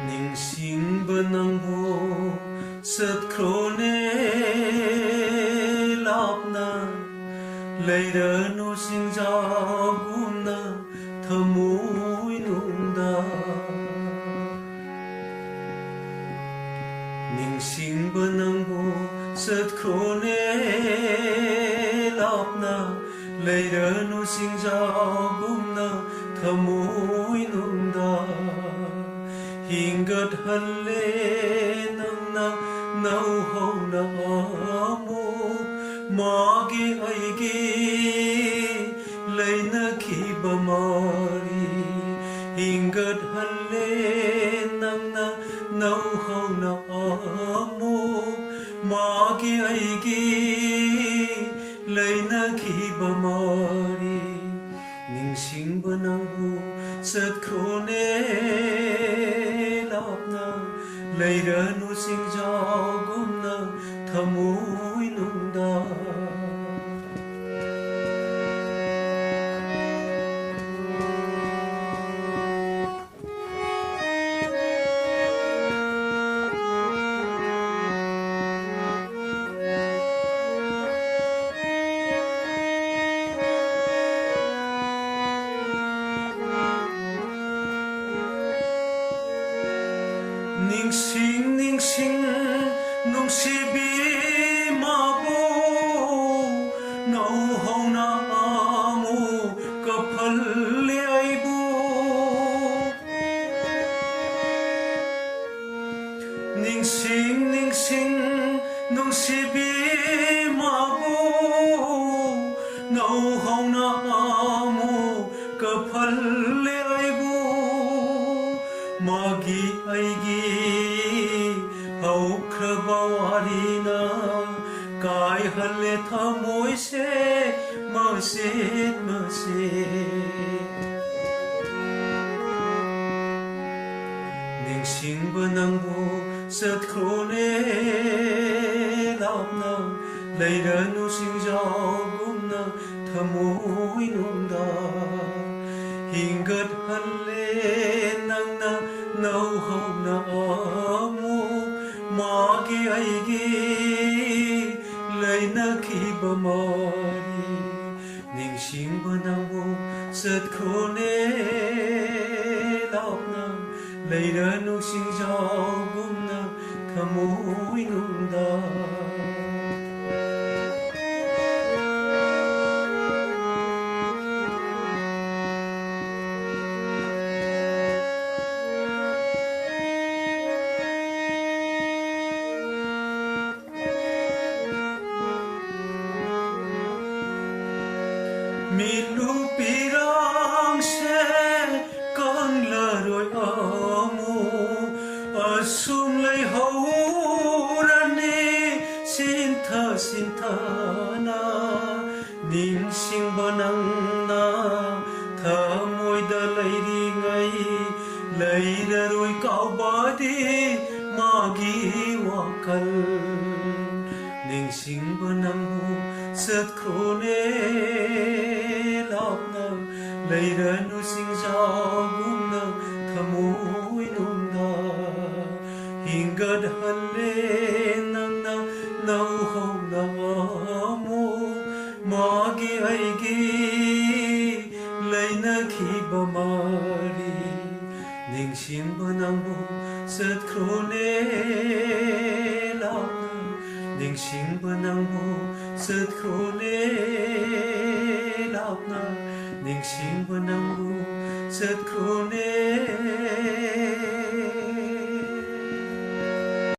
Ningsingba ng sat krone lapna Leira no singjaguna thamoy nungda Ningsingba ng sat krone lapna Leira no singjaguna thamoy nungda Hingat halle nang nau hau na amo magi aigi laina ki bamari Hingat halle nang nau hau na amo magi aigi laina ki bamari Ningsingba ng sat krone Leira no singjaguna thamoy nungda Ningsing ningsing nung sibi mabo nau hau na amo kapal aibu Ningsing ningsing nung sibi mabo nau hau na amo kapal aibu magi aigi hau khrabawari na kai halle thamoy se maset Ningsingba ng sat krone lapna Leira no singjaguna thamoy nungda Hingat halle nang nau hau na amo magi aigi laina ki bamari Ningsingba ng sat krone lapna Leira no singjaguna thamoy nungda Milu pirang se kang laroy amo asum lay haurani sinta na Ningsingba ng thamoy dalay ringay Leira roy kaubadi magi wakal Ningsingba ng sat krone Leira no singjaguna thamoy nungda Hingat halle nang nau hau na amo magi aigi laina ki bamari Ningsingba ng sat krone lapna Ningsingba ng sat krone lapna Ningsingba ng sat krone